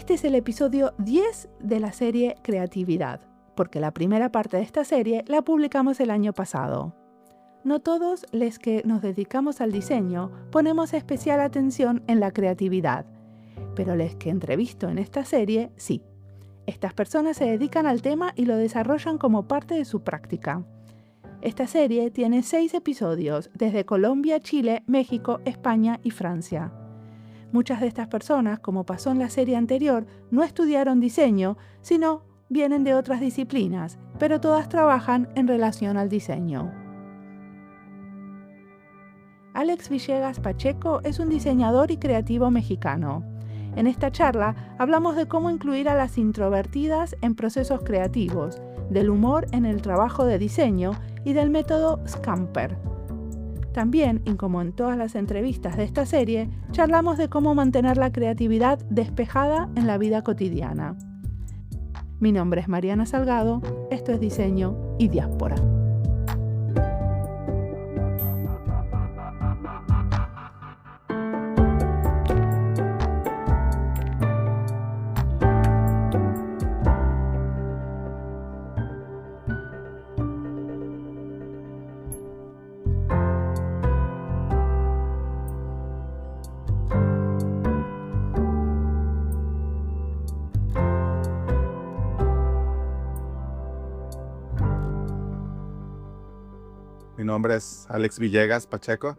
Este es el episodio 10 de la serie Creatividad, porque la primera parte de esta serie la publicamos el año pasado. No todos los que nos dedicamos al diseño ponemos especial atención en la creatividad, pero los que entrevisto en esta serie, sí. Estas personas se dedican al tema y lo desarrollan como parte de su práctica. Esta serie tiene 6 episodios desde Colombia, Chile, México, España y Francia. Muchas de estas personas, como pasó en la serie anterior, no estudiaron diseño, sino vienen de otras disciplinas, pero todas trabajan en relación al diseño. Alex Villegas Pacheco es un diseñador y creativo mexicano. En esta charla hablamos de cómo incluir a las introvertidas en procesos creativos, del humor en el trabajo de diseño y del método Scamper. También, y como en todas las entrevistas de esta serie, charlamos de cómo mantener la creatividad despejada en la vida cotidiana. Mi nombre es Mariana Salgado, esto es Diseño y Diáspora. Mi nombre es Alex Villegas Pacheco,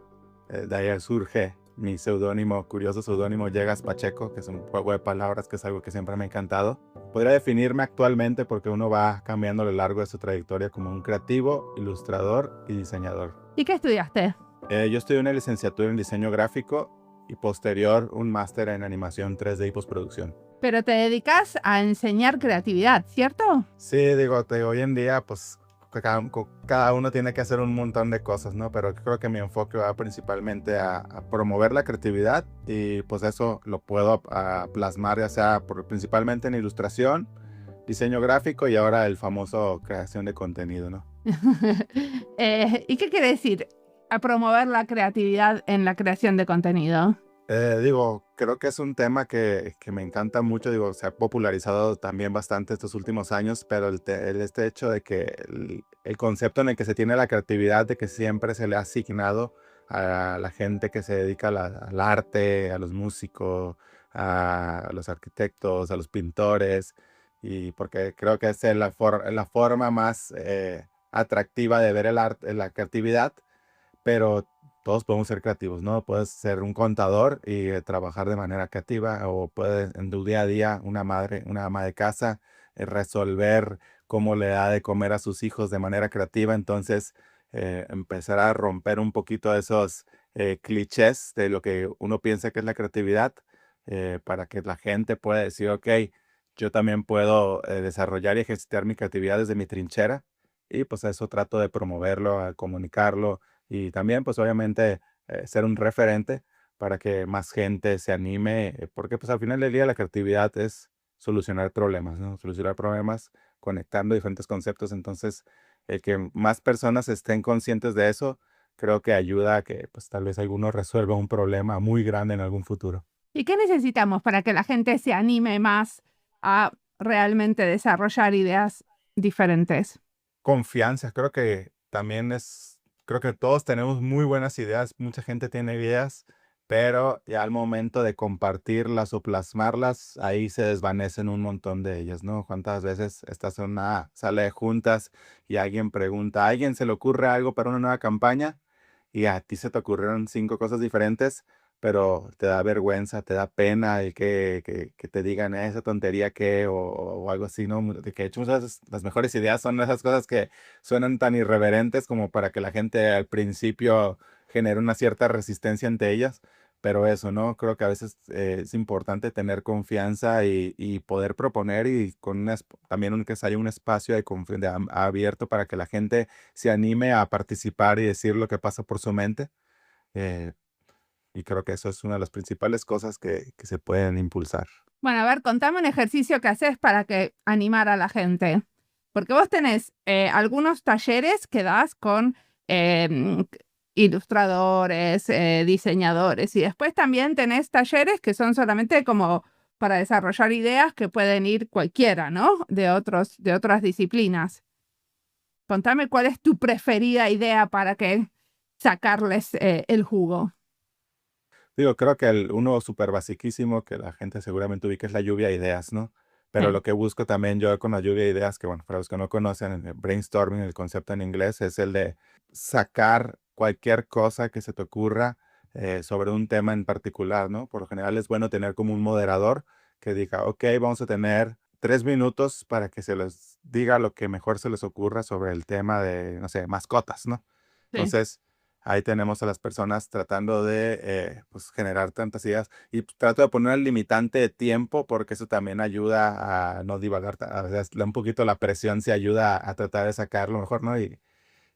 de ahí surge mi seudónimo, curioso seudónimo Llegas Pacheco, que es un juego de palabras que es algo que siempre me ha encantado. Podría definirme actualmente porque uno va cambiando a lo largo de su trayectoria como un creativo, ilustrador y diseñador. ¿Y qué estudiaste? Yo estudié una licenciatura en diseño gráfico y posterior un máster en animación 3D y postproducción. Pero te dedicas a enseñar creatividad, ¿cierto? Sí, digo, hoy en día pues cada uno tiene que hacer un montón de cosas, ¿no? Pero creo que mi enfoque va principalmente a promover la creatividad y pues eso lo puedo plasmar ya sea principalmente en ilustración, diseño gráfico y ahora el famoso creación de contenido, ¿no? ¿Y qué quiere decir a promover la creatividad en la creación de contenido? Creo que es un tema que me encanta mucho, se ha popularizado también bastante estos últimos años, pero este hecho de que el concepto en el que se tiene la creatividad, de que siempre se le ha asignado a la gente que se dedica al arte, a los músicos, a los arquitectos, a los pintores, y porque creo que es la forma más atractiva de ver el arte, la creatividad, pero todos podemos ser creativos, ¿no? Puedes ser un contador y trabajar de manera creativa, o puedes en tu día a día una ama de casa, resolver cómo le da de comer a sus hijos de manera creativa. Entonces, empezar a romper un poquito esos clichés de lo que uno piensa que es la creatividad, para que la gente pueda decir, ok, yo también puedo desarrollar y ejercitar mi creatividad desde mi trinchera. Y pues eso trato de promoverlo, a comunicarlo. Y también, pues obviamente, ser un referente para que más gente se anime, porque pues al final del día la creatividad es solucionar problemas, ¿no? Solucionar problemas conectando diferentes conceptos. Entonces, el que más personas estén conscientes de eso, creo que ayuda a que pues tal vez alguno resuelva un problema muy grande en algún futuro. ¿Y qué necesitamos para que la gente se anime más a realmente desarrollar ideas diferentes? Confianza, creo que todos tenemos muy buenas ideas, mucha gente tiene ideas, pero ya al momento de compartirlas o plasmarlas, ahí se desvanecen un montón de ellas, ¿no? ¿Cuántas veces estás en una sala de juntas y alguien pregunta, ¿a alguien se le ocurre algo para una nueva campaña? Y a ti se te ocurrieron 5 cosas diferentes, pero te da vergüenza, te da pena el que te digan esa tontería o algo así, ¿no? De que de hecho muchas veces las mejores ideas son esas cosas que suenan tan irreverentes como para que la gente al principio genere una cierta resistencia ante ellas. Pero eso, ¿no? Creo que a veces es importante tener confianza y poder proponer, y también que haya un espacio abierto para que la gente se anime a participar y decir lo que pasa por su mente. Eh, y creo que eso es una de las principales cosas que se pueden impulsar. Bueno, a ver, contame un ejercicio que haces para animar a la gente. Porque vos tenés algunos talleres que das con ilustradores, diseñadores, y después también tenés talleres que son solamente como para desarrollar ideas que pueden ir cualquiera, ¿no? De otras disciplinas. Contame cuál es tu preferida idea para que sacarles el jugo. Digo, creo que uno súper basiquísimo que la gente seguramente ubica es la lluvia de ideas, ¿no? Pero Sí, lo que busco también yo con la lluvia de ideas, que bueno, para los que no conocen, el brainstorming, el concepto en inglés, es el de sacar cualquier cosa que se te ocurra sobre un tema en particular, ¿no? Por lo general es bueno tener como un moderador que diga, ok, vamos a tener 3 minutos para que se les diga lo que mejor se les ocurra sobre el tema de, no sé, mascotas, ¿no? sí. Entonces, ahí tenemos a las personas tratando de pues, generar tantas ideas y pues, trato de poner el limitante de tiempo porque eso también ayuda a no divagar, a veces un poquito la presión se ayuda a tratar de sacarlo mejor, ¿no?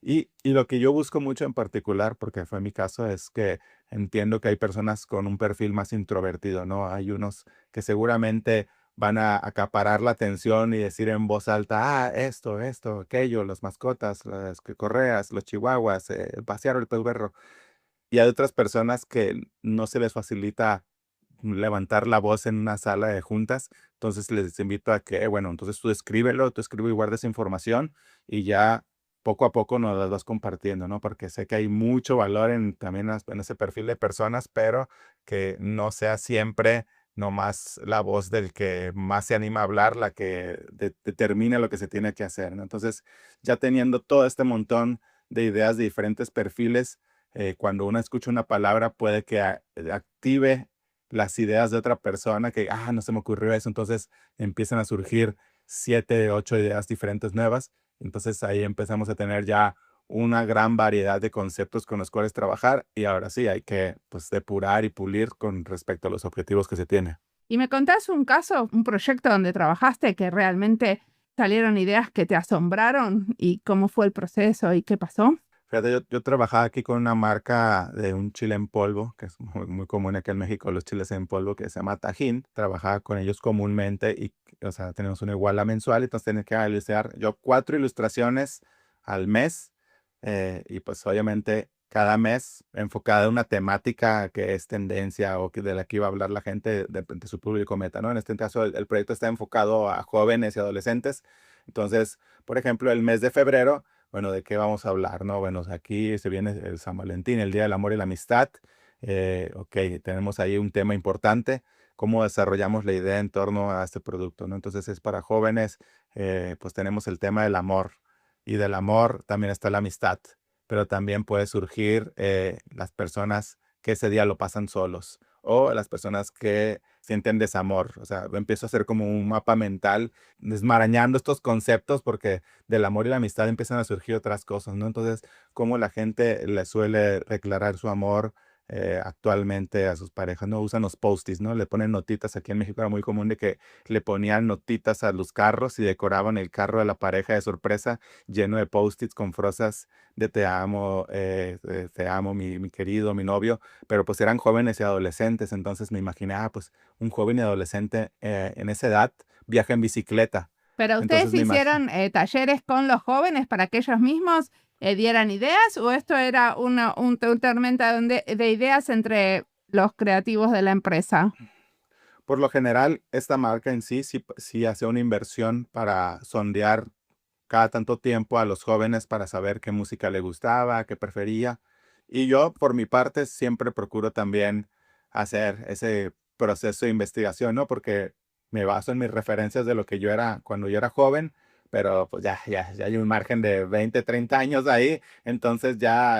Y lo que yo busco mucho en particular, porque fue mi caso, es que entiendo que hay personas con un perfil más introvertido, ¿no? Hay unos que seguramente van a acaparar la atención y decir en voz alta, esto, aquello, las mascotas, las correas, los chihuahuas, pasear el perro. Y hay otras personas que no se les facilita levantar la voz en una sala de juntas. Entonces les invito a que, bueno, entonces tú escribe y guarda esa información y ya poco a poco nos las vas compartiendo, ¿no? Porque sé que hay mucho valor también en ese perfil de personas, pero que no sea siempre nomás la voz del que más se anima a hablar, la que determina lo que se tiene que hacer, ¿no? Entonces, ya teniendo todo este montón de ideas de diferentes perfiles, cuando uno escucha una palabra puede que active las ideas de otra persona que, no se me ocurrió eso, entonces empiezan a surgir 7, 8 ideas diferentes nuevas. Entonces ahí empezamos a tener ya una gran variedad de conceptos con los cuales trabajar y ahora sí hay que pues depurar y pulir con respecto a los objetivos que se tiene. ¿Y me contás un caso, un proyecto donde trabajaste que realmente salieron ideas que te asombraron y cómo fue el proceso y qué pasó? Fíjate, yo trabajaba aquí con una marca de un chile en polvo, que es muy común aquí en México, los chiles en polvo, que se llama Tajín. Trabajaba con ellos comúnmente y, o sea, tenemos una iguala mensual, entonces tenía que realizar yo 4 ilustraciones al mes y pues obviamente cada mes enfocada en una temática que es tendencia o que de la que iba a hablar la gente de su público meta, ¿no? En este caso, el proyecto está enfocado a jóvenes y adolescentes. Entonces, por ejemplo, el mes de febrero, bueno, ¿de qué vamos a hablar, no? Bueno, aquí se viene el San Valentín, el Día del Amor y la Amistad. Ok, tenemos ahí un tema importante, cómo desarrollamos la idea en torno a este producto, ¿no? Entonces es para jóvenes, pues tenemos el tema del amor y del amor también está la amistad, pero también puede surgir las personas que ese día lo pasan solos o las personas que sienten desamor. O sea, empiezo a hacer como un mapa mental desmarañando estos conceptos porque del amor y la amistad empiezan a surgir otras cosas, ¿no? Entonces, cómo la gente le suele declarar su amor actualmente a sus parejas, ¿no? Usan los post-its, ¿no? Le ponen notitas. Aquí en México era muy común de que le ponían notitas a los carros y decoraban el carro de la pareja de sorpresa lleno de post-its con frasas de te amo, mi querido, mi novio, pero pues eran jóvenes y adolescentes, entonces me imaginé, pues un joven y adolescente en esa edad viaja en bicicleta. ¿Pero ustedes Entonces me imagino, hicieron talleres con los jóvenes para que ellos mismos dieran ideas o esto era un tormenta de ideas entre los creativos de la empresa? por lo general, esta marca en sí hace una inversión para sondear cada tanto tiempo a los jóvenes para saber qué música le gustaba, qué prefería. Y yo, por mi parte, siempre procuro también hacer ese proceso de investigación, ¿no? Porque me baso en mis referencias de lo que yo era cuando yo era joven, pero pues ya hay un margen de 20, 30 años ahí, entonces ya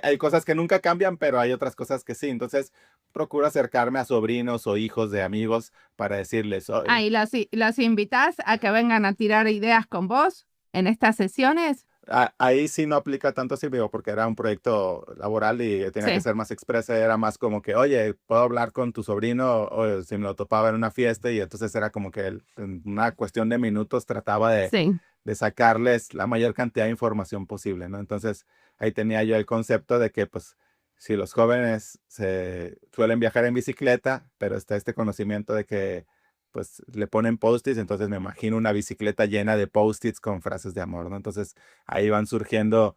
hay cosas que nunca cambian, pero hay otras cosas que sí. Entonces, procuro acercarme a sobrinos o hijos de amigos para decirles, Ah, ¿y los invitás a que vengan a tirar ideas con vos en estas sesiones? Ahí sí no aplica tanto así, digo, porque era un proyecto laboral y tenía que Sí, ser más expresa. Era más como que, oye, ¿puedo hablar con tu sobrino? O si me lo topaba en una fiesta y entonces era como que en una cuestión de minutos trataba sí. de sacarles la mayor cantidad de información posible, ¿no? Entonces ahí tenía yo el concepto de que, pues, si los jóvenes se suelen viajar en bicicleta, pero está este conocimiento de que pues le ponen post-its, entonces me imagino una bicicleta llena de post-its con frases de amor, ¿no? Entonces ahí van surgiendo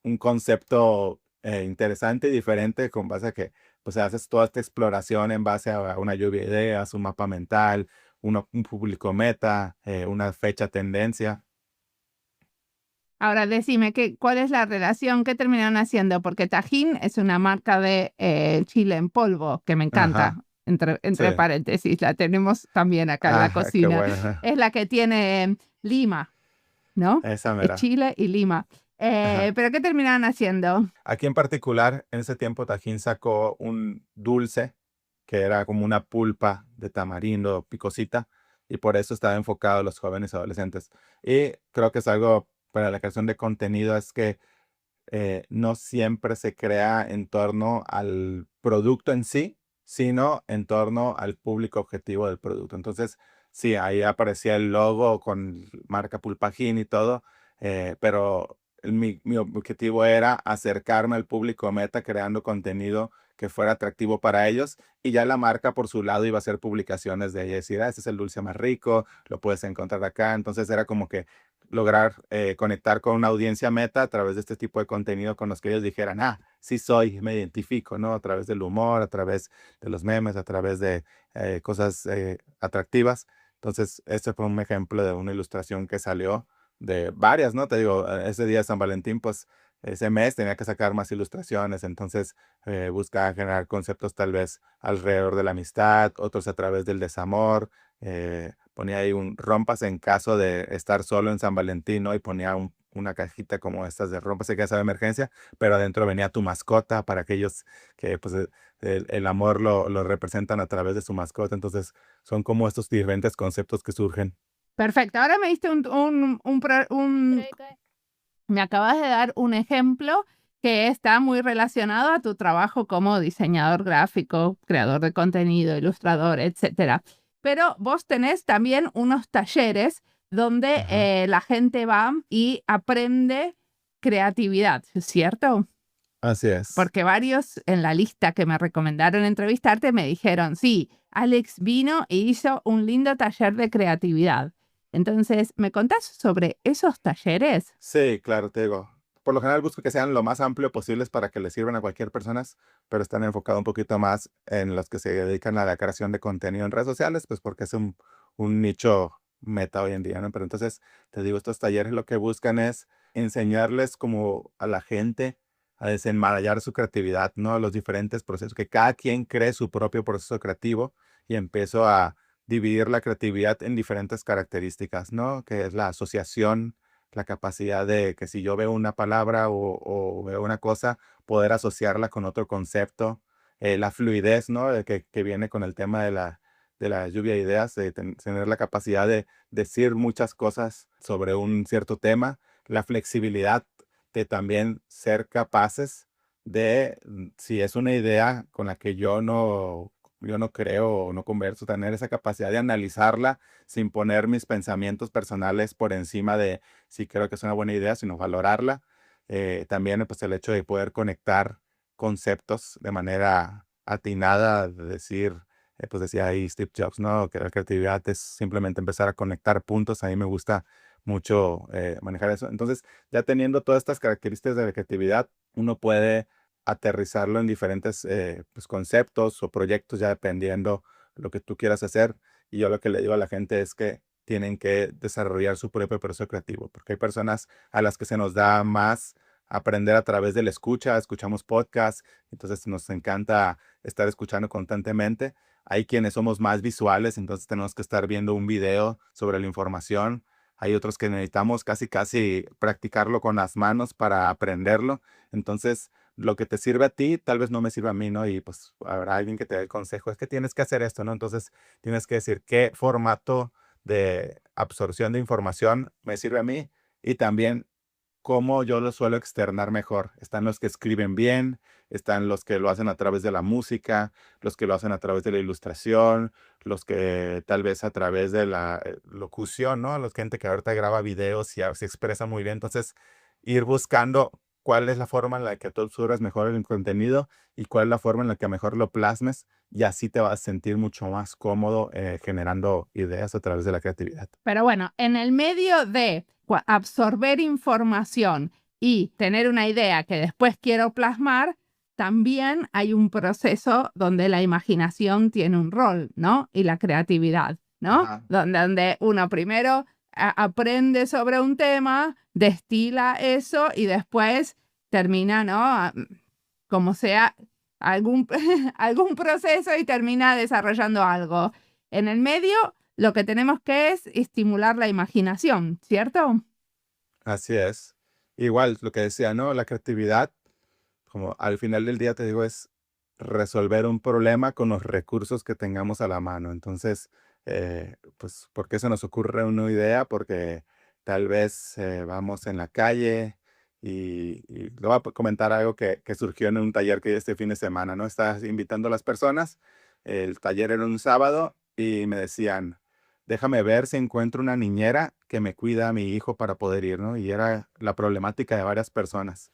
un concepto interesante y diferente con base a que pues haces toda esta exploración en base a una lluvia de ideas, un mapa mental, un público meta, una fecha tendencia. Ahora decime, ¿cuál es la relación que terminaron haciendo? Porque Tajín es una marca de chile en polvo que me encanta, Ajá, sí. entre paréntesis, la tenemos también acá en la Qué cocina. bueno. Es la que tiene lima, ¿no? Esa Es mera. chile y lima. Ajá. ¿Pero qué terminaron haciendo? Aquí en particular, en ese tiempo, Tajín sacó un dulce que era como una pulpa de tamarindo picosita y por eso estaba enfocado a los jóvenes adolescentes. Y creo que es algo para la creación de contenido, es que no siempre se crea en torno al producto en sí, sino en torno al público objetivo del producto. Entonces, sí, ahí aparecía el logo con marca Pulpajín y todo, pero mi objetivo era acercarme al público meta creando contenido que fuera atractivo para ellos y ya la marca por su lado iba a hacer publicaciones de ella, decir, este es el dulce más rico, lo puedes encontrar acá. Entonces era como que lograr conectar con una audiencia meta a través de este tipo de contenido con los que ellos dijeran, sí soy, me identifico, ¿no? A través del humor, a través de los memes, a través de cosas atractivas. Entonces, este fue un ejemplo de una ilustración que salió de varias, ¿no? Te digo, ese día de San Valentín, pues ese mes tenía que sacar más ilustraciones, entonces buscaba generar conceptos tal vez alrededor de la amistad, otros a través del desamor, ponía ahí un rompas en caso de estar solo en San Valentín, ¿no? Y ponía una cajita como estas de rompas en caso de emergencia, pero adentro venía tu mascota para aquellos que pues el amor lo representan a través de su mascota. Entonces son como estos diferentes conceptos que surgen. Perfecto, ahora me diste me acabas de dar un ejemplo que está muy relacionado a tu trabajo como diseñador gráfico, creador de contenido, ilustrador, etcétera. Pero vos tenés también unos talleres donde Ajá. la gente va y aprende creatividad, ¿cierto? Así es. Porque varios en la lista que me recomendaron entrevistarte me dijeron, sí, Alex vino e hizo un lindo taller de creatividad. Entonces, ¿me contás sobre esos talleres? Sí, claro, te digo. Por lo general busco que sean lo más amplio posibles para que le sirvan a cualquier persona, pero están enfocados un poquito más en los que se dedican a la creación de contenido en redes sociales, pues porque es un nicho meta hoy en día, ¿no? Pero entonces, te digo, estos talleres lo que buscan es enseñarles como a la gente a desenmarañar su creatividad, ¿no? Los diferentes procesos, que cada quien cree su propio proceso creativo y empiezo a dividir la creatividad en diferentes características, ¿no? Que es la asociación, la capacidad de que si yo veo una palabra o veo una cosa, poder asociarla con otro concepto, la fluidez, ¿no? Que viene con el tema de la lluvia de ideas, de tener la capacidad de decir muchas cosas sobre un cierto tema, la flexibilidad de también ser capaces de, si es una idea con la que yo no creo o no converso, tener esa capacidad de analizarla sin poner mis pensamientos personales por encima de si creo que es una buena idea, sino valorarla. También pues el hecho de poder conectar conceptos de manera atinada, de decir, pues decía ahí Steve Jobs, ¿no? Que la creatividad es simplemente empezar a conectar puntos. A mí me gusta mucho manejar eso. Entonces, ya teniendo todas estas características de la creatividad, uno puede aterrizarlo en diferentes pues, conceptos o proyectos, ya dependiendo lo que tú quieras hacer. Y yo lo que le digo a la gente es que tienen que desarrollar su propio proceso creativo, porque hay personas a las que se nos da más aprender a través de la escucha, escuchamos podcasts, entonces nos encanta estar escuchando constantemente. Hay quienes somos más visuales, entonces tenemos que estar viendo un video sobre la información. Hay otros que necesitamos casi practicarlo con las manos para aprenderlo. Entonces, lo que te sirve a ti, tal vez no me sirva a mí, ¿no? Y pues habrá alguien que te dé el consejo, es que tienes que hacer esto, ¿no? Entonces, tienes que decir qué formato de absorción de información me sirve a mí y también cómo yo lo suelo externar mejor. Están los que escriben bien, están los que lo hacen a través de la música, los que lo hacen a través de la ilustración, los que tal vez a través de la locución, ¿no? Los gente que ahorita graba videos y se expresa muy bien. Entonces, ir buscando cuál es la forma en la que tú absorbes mejor el contenido y cuál es la forma en la que mejor lo plasmes y así te vas a sentir mucho más cómodo generando ideas a través de la creatividad. Pero bueno, en el medio de absorber información y tener una idea que después quiero plasmar, también hay un proceso donde la imaginación tiene un rol, ¿no? Y la creatividad, ¿no? Ajá. Donde uno primero aprende sobre un tema, destila eso y después termina, ¿no? Como sea, algún, algún proceso y termina desarrollando algo. En el medio, lo que tenemos que es estimular la imaginación, ¿cierto? Así es. Igual, lo que decía, ¿no? La creatividad, como al final del día te digo, es resolver un problema con los recursos que tengamos a la mano. Entonces, pues, ¿por qué se nos ocurre una idea? Porque tal vez vamos en la calle y le voy a comentar algo que surgió en un taller que di este fin de semana, ¿no? Estaba invitando a las personas, el taller era un sábado y me decían, déjame ver si encuentro una niñera que me cuida a mi hijo para poder ir, ¿no? Y era la problemática de varias personas.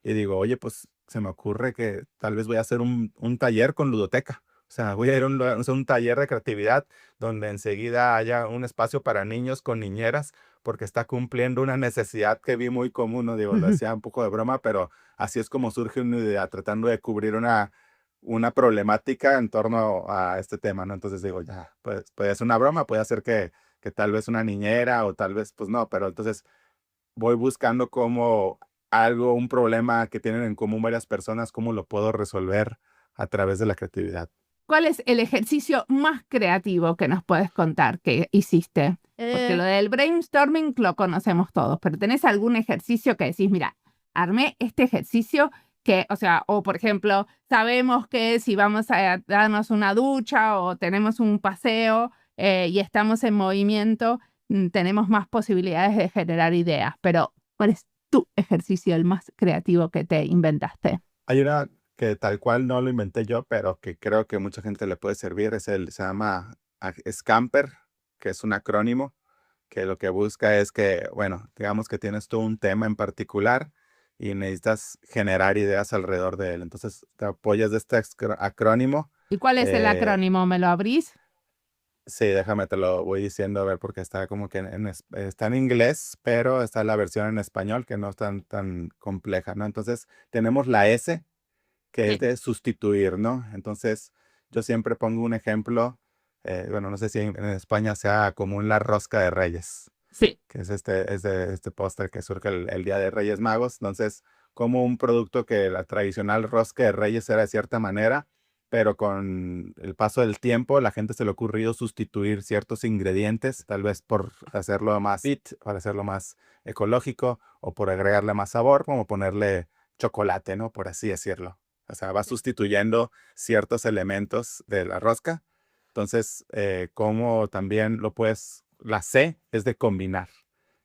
Y digo, oye, pues se me ocurre que tal vez voy a hacer un taller con ludoteca. O sea, voy a ir a hacer un taller de creatividad donde enseguida haya un espacio para niños con niñeras, porque está cumpliendo una necesidad que vi muy común, ¿no? Digo, lo decía un poco de broma, pero así es como surge una idea, tratando de cubrir una problemática en torno a este tema, ¿no? Entonces digo, ya, pues puede ser una broma, puede ser que tal vez una niñera o tal vez, pues no, pero entonces voy buscando cómo algo, un problema que tienen en común varias personas, cómo lo puedo resolver a través de la creatividad. ¿Cuál es el ejercicio más creativo que nos puedes contar que hiciste? Porque lo del brainstorming lo conocemos todos, pero ¿tenés algún ejercicio que decís, mira, armé este ejercicio que, o sea, o por ejemplo, sabemos que si vamos a darnos una ducha o tenemos un paseo y estamos en movimiento, tenemos más posibilidades de generar ideas, pero ¿cuál es tu ejercicio el más creativo que te inventaste? Hay una que tal cual no lo inventé yo, pero que creo que mucha gente le puede servir, se llama Scamper, que es un acrónimo, que lo que busca es que, bueno, digamos que tienes tú un tema en particular y necesitas generar ideas alrededor de él. Entonces te apoyas de este acrónimo. ¿Y cuál es el eh, acrónimo? ¿Me lo abrís? Sí, déjame, te lo voy diciendo a ver, porque está como que está en inglés, pero está la versión en español que no es tan compleja, ¿no? Entonces, tenemos la S, que es Sí. de sustituir, ¿no? Entonces, yo siempre pongo un ejemplo, bueno, no sé si en España sea común la rosca de Reyes, Sí. que es de este póster que surge el Día de Reyes Magos. Entonces, como un producto que la tradicional rosca de Reyes era de cierta manera, pero con el paso del tiempo, la gente se le ha ocurrido sustituir ciertos ingredientes, tal vez por hacerlo más fit, para hacerlo más ecológico, o por agregarle más sabor, como ponerle chocolate, ¿no? Por así decirlo. O sea, va Sí. sustituyendo ciertos elementos de la rosca. Entonces, como también lo puedes, la C es de combinar.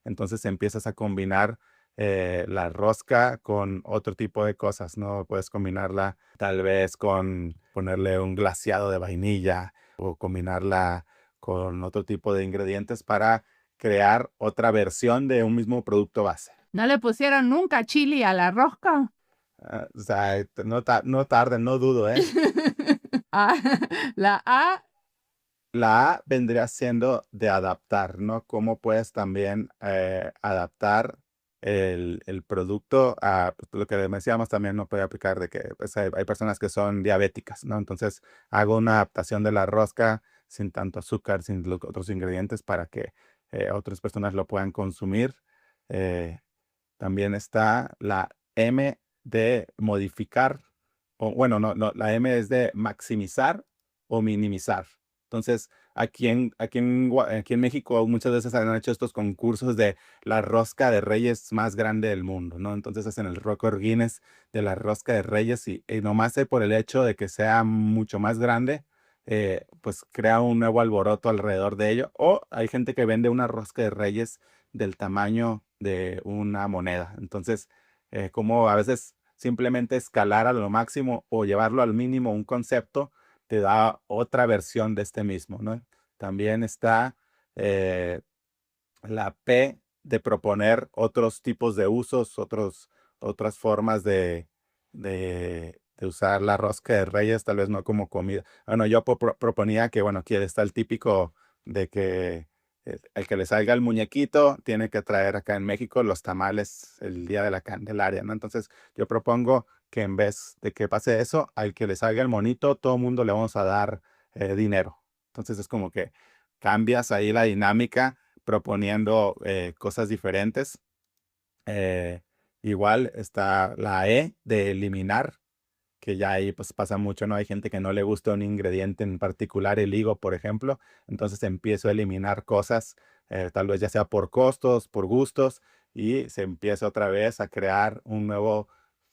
Entonces empiezas a combinar la rosca con otro tipo de cosas, ¿no? Puedes combinarla tal vez con ponerle un glaseado de vainilla o combinarla con otro tipo de ingredientes para crear otra versión de un mismo producto base. ¿No le pusieron nunca chili a la rosca? O sea, no tarden, no dudo, ¿eh? Ah, la A. La A vendría siendo de adaptar, ¿no? Cómo puedes también adaptar el producto a pues, lo que decíamos también, no puede aplicar de que pues, hay personas que son diabéticas, ¿no? Entonces hago una adaptación de la rosca sin tanto azúcar, sin los otros ingredientes para que otras personas lo puedan consumir. Eh, También está la M de modificar, o bueno, no, la M es de maximizar o minimizar. Entonces, aquí en México muchas veces han hecho estos concursos de la rosca de reyes más grande del mundo, ¿no? Entonces hacen el récord Guinness de la rosca de reyes y nomás por el hecho de que sea mucho más grande, pues crea un nuevo alboroto alrededor de ello. O hay gente que vende una rosca de reyes del tamaño de una moneda. Entonces, como a veces simplemente escalar a lo máximo o llevarlo al mínimo un concepto te da otra versión de este mismo, ¿no? También está eh, la P de proponer otros tipos de usos, otras formas de usar la rosca de reyes, tal vez no como comida. Bueno, yo proponía que, bueno, aquí está el típico de que El que le salga el muñequito tiene que traer acá en México los tamales el día de la Candelaria, ¿no? Entonces yo propongo que en vez de que pase eso, al que le salga el monito, todo el mundo le vamos a dar dinero. Entonces es como que cambias ahí la dinámica proponiendo cosas diferentes. Eh, Igual está la E de eliminar, que ya ahí pues pasa mucho, ¿no? Hay gente que no le gusta un ingrediente en particular, el higo, por ejemplo, entonces empiezo a eliminar cosas, tal vez ya sea por costos, por gustos, y se empieza otra vez a crear un nuevo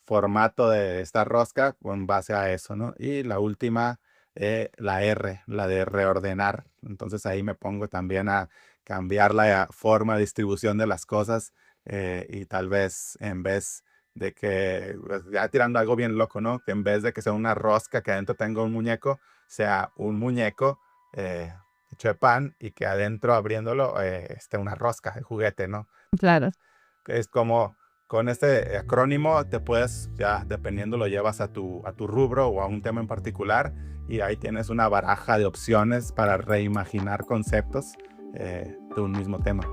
formato de esta rosca con base a eso, ¿no? Y la última, la R, la de reordenar. Entonces ahí me pongo también a cambiar la forma de distribución de las cosas, y tal vez en vez de que, pues, ya tirando algo bien loco, ¿no? Que en vez de que sea una rosca que adentro tenga un muñeco, sea un muñeco hecho de pan y que adentro abriéndolo esté una rosca de juguete, ¿no? Claro. Es como con este acrónimo te puedes, ya dependiendo lo llevas a tu rubro o a un tema en particular y ahí tienes una baraja de opciones para reimaginar conceptos de un mismo tema.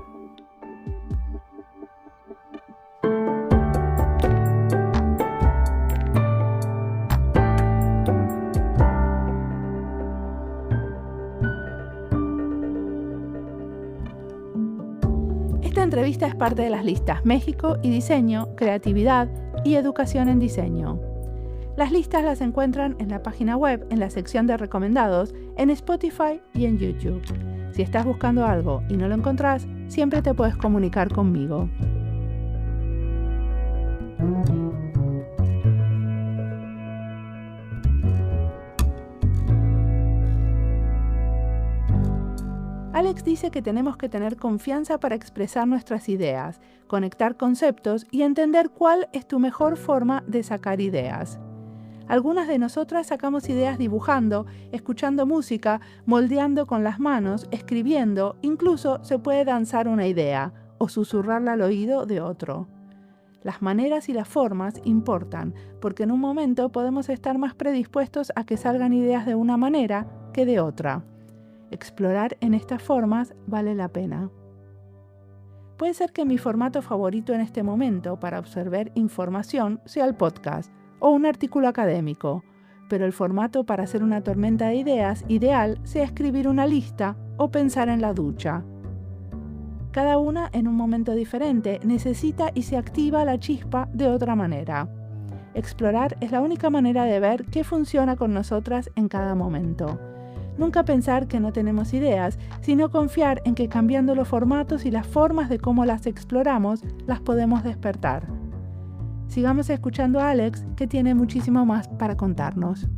Esta entrevista es parte de las listas México y Diseño, Creatividad y Educación en Diseño. Las listas las encuentran en la página web, en la sección de recomendados, en Spotify y en YouTube. Si estás buscando algo y no lo encontrás, siempre te puedes comunicar conmigo. Alex dice que tenemos que tener confianza para expresar nuestras ideas, conectar conceptos y entender cuál es tu mejor forma de sacar ideas. Algunas de nosotras sacamos ideas dibujando, escuchando música, moldeando con las manos, escribiendo, incluso se puede danzar una idea o susurrarla al oído de otro. Las maneras y las formas importan, porque en un momento podemos estar más predispuestos a que salgan ideas de una manera que de otra. Explorar en estas formas vale la pena. Puede ser que mi formato favorito en este momento para absorber información sea el podcast o un artículo académico, pero el formato para hacer una tormenta de ideas ideal sea escribir una lista o pensar en la ducha. Cada una, en un momento diferente, necesita y se activa la chispa de otra manera. Explorar es la única manera de ver qué funciona con nosotras en cada momento. Nunca pensar que no tenemos ideas, sino confiar en que cambiando los formatos y las formas de cómo las exploramos, las podemos despertar. Sigamos escuchando a Alex, que tiene muchísimo más para contarnos.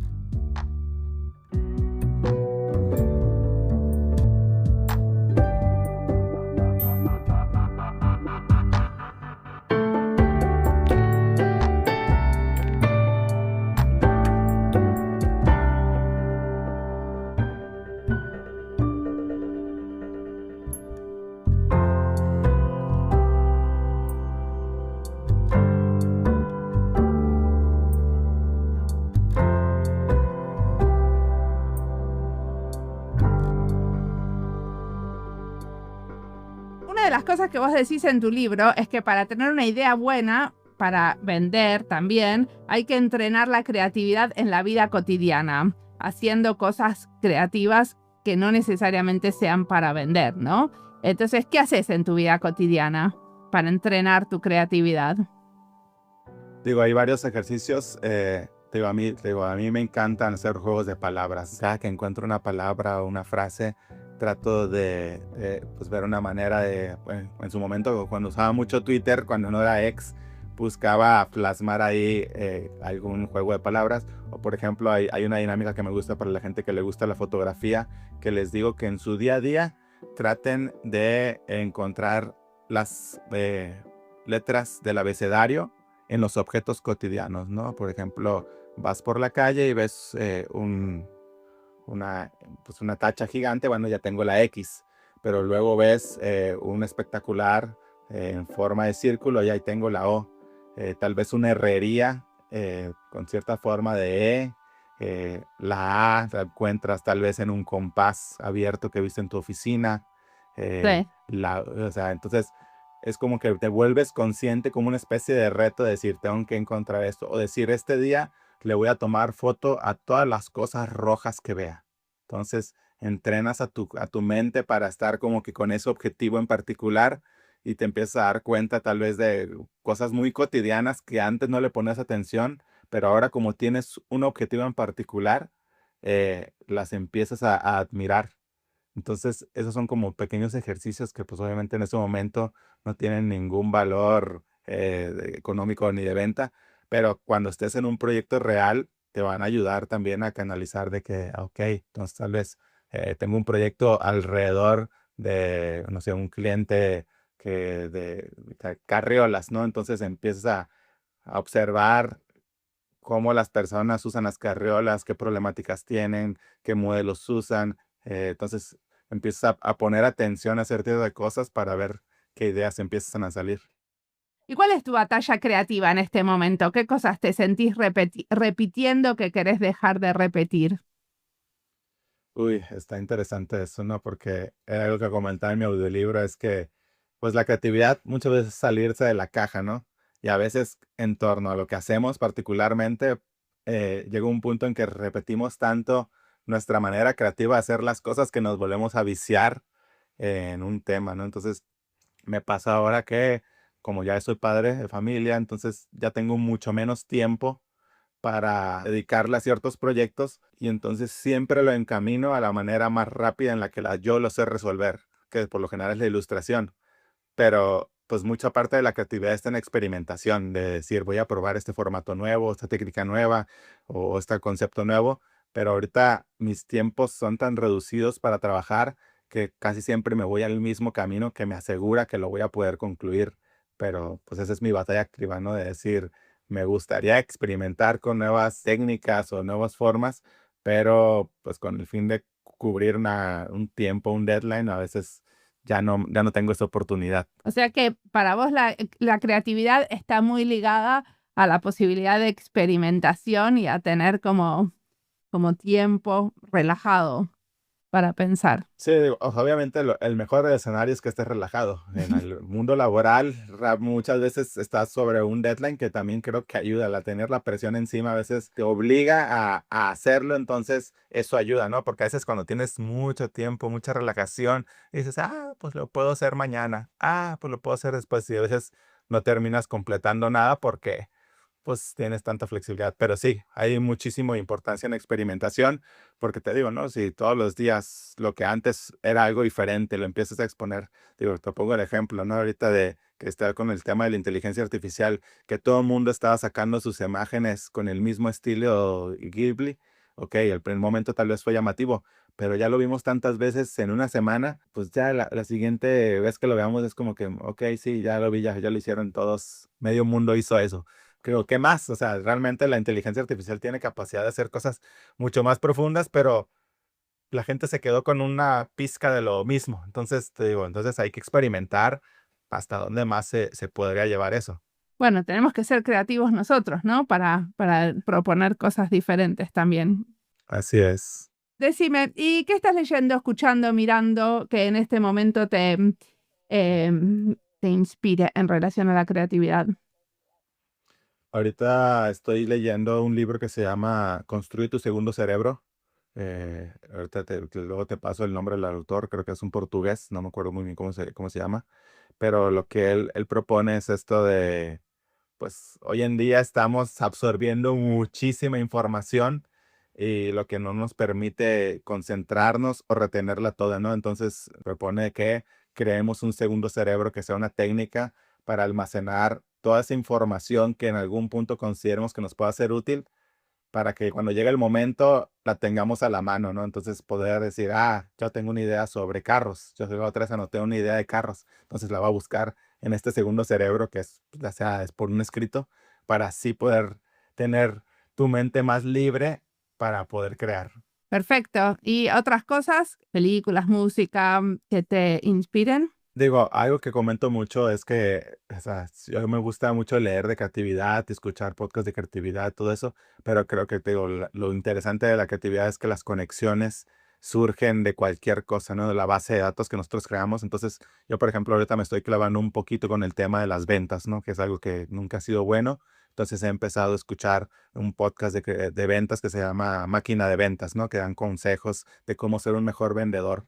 Una de las cosas que vos decís en tu libro es que para tener una idea buena, para vender también, hay que entrenar la creatividad en la vida cotidiana, haciendo cosas creativas que no necesariamente sean para vender, ¿no? Entonces, ¿qué haces en tu vida cotidiana para entrenar tu creatividad? Digo, hay varios ejercicios. A mí me encantan hacer juegos de palabras. Cada que encuentro una palabra o una frase, trato de pues ver una manera de, bueno, en su momento, cuando usaba mucho Twitter, cuando no era ex, buscaba plasmar ahí algún juego de palabras. O por ejemplo, hay una dinámica que me gusta para la gente que le gusta la fotografía, que les digo que en su día a día traten de encontrar las letras del abecedario en los objetos cotidianos, ¿no? Por ejemplo, vas por la calle y ves pues una tacha gigante, bueno, ya tengo la X, pero luego ves un espectacular en forma de círculo y ahí tengo la O. Tal vez una herrería con cierta forma de E. La A la encuentras tal vez en un compás abierto que viste en tu oficina. Sí. O sea, entonces es como que te vuelves consciente como una especie de reto de decir, tengo que encontrar esto. O decir, este día le voy a tomar foto a todas las cosas rojas que vea. Entonces, entrenas a tu mente para estar como que con ese objetivo en particular y te empiezas a dar cuenta tal vez de cosas muy cotidianas que antes no le pones atención, pero ahora como tienes un objetivo en particular, las empiezas a admirar. Entonces, esos son como pequeños ejercicios que pues obviamente en ese momento no tienen ningún valor económico ni de venta, pero cuando estés en un proyecto real, te van a ayudar también a canalizar de que, ok, entonces tal vez tengo un proyecto alrededor de, no sé, un cliente de carriolas, ¿no? Entonces empiezas a observar cómo las personas usan las carriolas, qué problemáticas tienen, qué modelos usan. Entonces empiezas a poner atención a cierto tipo de cosas para ver qué ideas empiezan a salir. ¿Y cuál es tu batalla creativa en este momento? ¿Qué cosas te sentís repitiendo que querés dejar de repetir? Uy, está interesante eso, ¿no? Porque era algo que comentaba en mi audiolibro, es que pues la creatividad muchas veces es salirse de la caja, ¿no? Y a veces en torno a lo que hacemos particularmente, llega un punto en que repetimos tanto nuestra manera creativa de hacer las cosas que nos volvemos a viciar en un tema, ¿no? Entonces me pasa ahora que como ya soy padre de familia, entonces ya tengo mucho menos tiempo para dedicarle a ciertos proyectos y entonces siempre lo encamino a la manera más rápida en la que yo lo sé resolver, que por lo general es la ilustración. Pero pues mucha parte de la creatividad está en experimentación, de decir voy a probar este formato nuevo, esta técnica nueva o este concepto nuevo, pero ahorita mis tiempos son tan reducidos para trabajar que casi siempre me voy al mismo camino que me asegura que lo voy a poder concluir. Pero pues esa es mi batalla activa, ¿no? De decir, me gustaría experimentar con nuevas técnicas o nuevas formas, pero pues con el fin de cubrir un tiempo, un deadline, a veces ya no tengo esa oportunidad. O sea que para vos la creatividad está muy ligada a la posibilidad de experimentación y a tener como tiempo relajado para pensar. Sí, digo, obviamente el mejor escenario es que estés relajado. En el mundo laboral, muchas veces estás sobre un deadline que también creo que ayuda. A tener la presión encima a veces te obliga a hacerlo, entonces eso ayuda, ¿no? Porque a veces cuando tienes mucho tiempo, mucha relajación, dices, pues lo puedo hacer mañana, pues lo puedo hacer después, y a veces no terminas completando nada porque pues tienes tanta flexibilidad. Pero sí, hay muchísima importancia en experimentación, porque te digo, ¿no? Si todos los días lo que antes era algo diferente, lo empiezas a exponer, digo, te pongo el ejemplo, ¿no? Ahorita de que está con el tema de la inteligencia artificial, que todo el mundo estaba sacando sus imágenes con el mismo estilo Ghibli. Ok, el primer momento tal vez fue llamativo, pero ya lo vimos tantas veces en una semana, pues ya la siguiente vez que lo veamos es como que, ok, sí, ya lo vi, ya lo hicieron todos, medio mundo hizo eso. Creo, ¿qué más? O sea, realmente la inteligencia artificial tiene capacidad de hacer cosas mucho más profundas, pero la gente se quedó con una pizca de lo mismo. Entonces, te digo, entonces hay que experimentar hasta dónde más se podría llevar eso. Bueno, tenemos que ser creativos nosotros, ¿no? Para proponer cosas diferentes también. Así es. Decime, ¿y qué estás leyendo, escuchando, mirando que en este momento te inspire en relación a la creatividad? Ahorita estoy leyendo un libro que se llama Construye tu segundo cerebro. Ahorita luego te paso el nombre del autor, creo que es un portugués, no me acuerdo muy bien cómo se llama, pero lo que él propone es esto de pues hoy en día estamos absorbiendo muchísima información y lo que no nos permite concentrarnos o retenerla toda, ¿no? Entonces propone que creemos un segundo cerebro que sea una técnica para almacenar toda esa información que en algún punto consideremos que nos pueda ser útil para que cuando llegue el momento la tengamos a la mano, ¿no? Entonces poder decir, yo tengo una idea sobre carros, yo la otra vez anoté una idea de carros, entonces la voy a buscar en este segundo cerebro que es, ya sea es por un escrito, para así poder tener tu mente más libre para poder crear. Perfecto. ¿Y otras cosas, películas, música, que te inspiren? Digo, algo que comento mucho es que, o sea, yo me gusta mucho leer de creatividad, escuchar podcasts de creatividad, todo eso, pero creo que te digo, lo interesante de la creatividad es que las conexiones surgen de cualquier cosa, ¿no? De la base de datos que nosotros creamos. Entonces, yo, por ejemplo, ahorita me estoy clavando un poquito con el tema de las ventas, ¿no? Que es algo que nunca ha sido bueno. Entonces, he empezado a escuchar un podcast de ventas que se llama Máquina de Ventas, ¿no? Que dan consejos de cómo ser un mejor vendedor.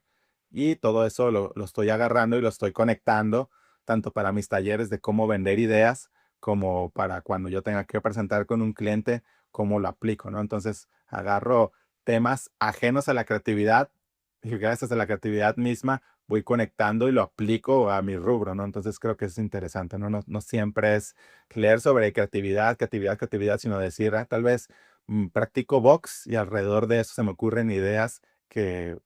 Y todo eso lo estoy agarrando y lo estoy conectando, tanto para mis talleres de cómo vender ideas, como para cuando yo tenga que presentar con un cliente, cómo lo aplico, ¿no? Entonces, agarro temas ajenos a la creatividad y gracias a la creatividad misma voy conectando y lo aplico a mi rubro, ¿no? Entonces creo que es interesante, ¿no? No siempre es leer sobre creatividad, creatividad, creatividad, sino decir, tal vez practico box y alrededor de eso se me ocurren ideas que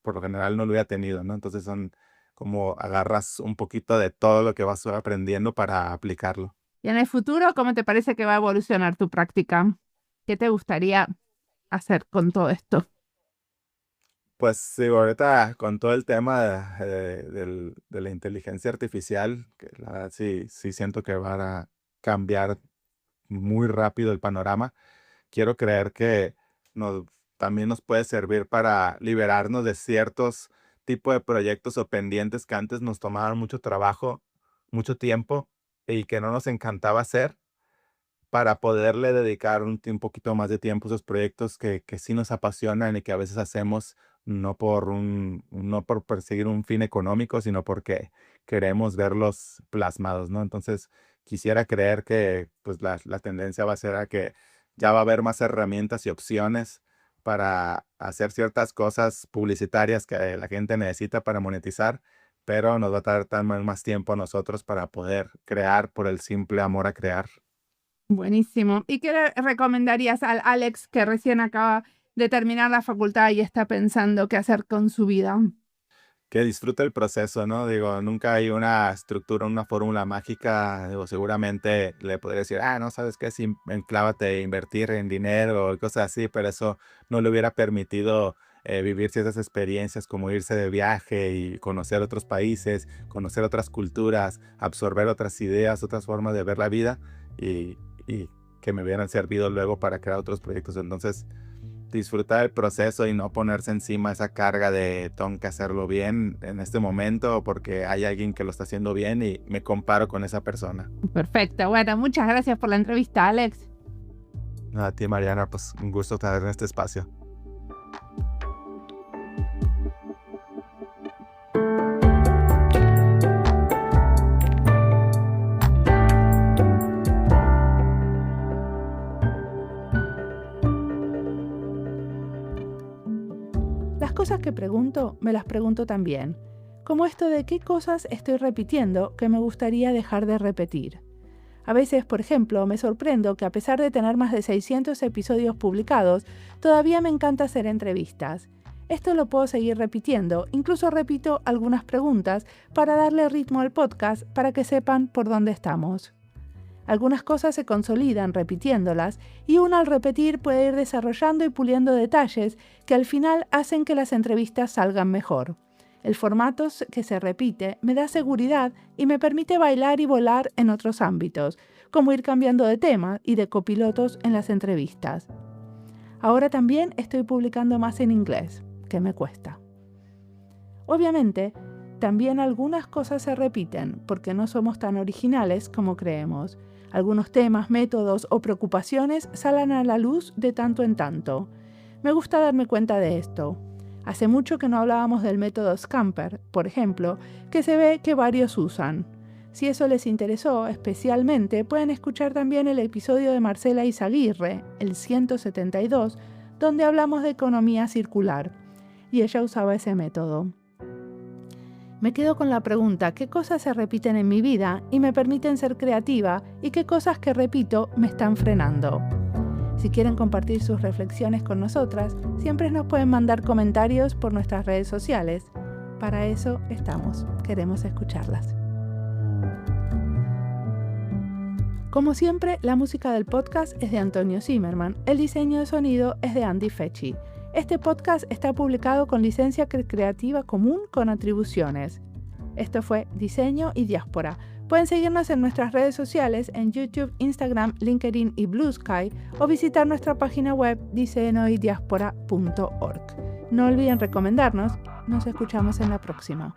por lo general no lo hubiera tenido, ¿no? Entonces son como agarras un poquito de todo lo que vas aprendiendo para aplicarlo. Y en el futuro, ¿cómo te parece que va a evolucionar tu práctica? ¿Qué te gustaría hacer con todo esto? Pues sí, ahorita con todo el tema de la inteligencia artificial, que la verdad sí siento que va a cambiar muy rápido el panorama. Quiero creer que nos, también nos puede servir para liberarnos de ciertos tipos de proyectos o pendientes que antes nos tomaban mucho trabajo, mucho tiempo y que no nos encantaba hacer, para poderle dedicar un poquito más de tiempo a esos proyectos que sí nos apasionan y que a veces hacemos no por perseguir un fin económico, sino porque queremos verlos plasmados, ¿no? Entonces, quisiera creer que pues la tendencia va a ser a que ya va a haber más herramientas y opciones para hacer ciertas cosas publicitarias que la gente necesita para monetizar, pero nos va a tardar más tiempo a nosotros para poder crear por el simple amor a crear. Buenísimo. ¿Y qué le recomendarías al Alex que recién acaba de terminar la facultad y está pensando qué hacer con su vida? Que disfrute el proceso, ¿no? Digo, nunca hay una estructura, una fórmula mágica. Digo, seguramente le podría decir, no, ¿sabes qué? Sí, enclávate, invertir en dinero y cosas así, pero eso no le hubiera permitido vivir ciertas experiencias como irse de viaje y conocer otros países, conocer otras culturas, absorber otras ideas, otras formas de ver la vida y que me hubieran servido luego para crear otros proyectos. Entonces, disfrutar el proceso y no ponerse encima esa carga de tengo que hacerlo bien en este momento porque hay alguien que lo está haciendo bien y me comparo con esa persona. Perfecto. Bueno, muchas gracias por la entrevista, Alex. A ti, Mariana, pues un gusto estar en este espacio. Las cosas que pregunto, me las pregunto también, como esto de qué cosas estoy repitiendo que me gustaría dejar de repetir. A veces, por ejemplo, me sorprendo que a pesar de tener más de 600 episodios publicados, todavía me encanta hacer entrevistas. Esto lo puedo seguir repitiendo, incluso repito algunas preguntas para darle ritmo al podcast para que sepan por dónde estamos. Algunas cosas se consolidan repitiéndolas y uno al repetir puede ir desarrollando y puliendo detalles que al final hacen que las entrevistas salgan mejor. El formato que se repite me da seguridad y me permite bailar y volar en otros ámbitos, como ir cambiando de tema y de copilotos en las entrevistas. Ahora también estoy publicando más en inglés, que me cuesta. Obviamente, también algunas cosas se repiten porque no somos tan originales como creemos. Algunos temas, métodos o preocupaciones salen a la luz de tanto en tanto. Me gusta darme cuenta de esto. Hace mucho que no hablábamos del método Scamper, por ejemplo, que se ve que varios usan. Si eso les interesó especialmente, pueden escuchar también el episodio de Marcela Izaguirre, el 172, donde hablamos de economía circular, y ella usaba ese método. Me quedo con la pregunta, ¿qué cosas se repiten en mi vida y me permiten ser creativa y qué cosas que repito me están frenando? Si quieren compartir sus reflexiones con nosotras, siempre nos pueden mandar comentarios por nuestras redes sociales. Para eso estamos, queremos escucharlas. Como siempre, la música del podcast es de Antonio Zimmerman, el diseño de sonido es de Andy Fechi. Este podcast está publicado con licencia creativa común con atribuciones. Esto fue Diseño y Diáspora. Pueden seguirnos en nuestras redes sociales en YouTube, Instagram, LinkedIn y Blue Sky o visitar nuestra página web diseñoydiaspora.org. No olviden recomendarnos. Nos escuchamos en la próxima.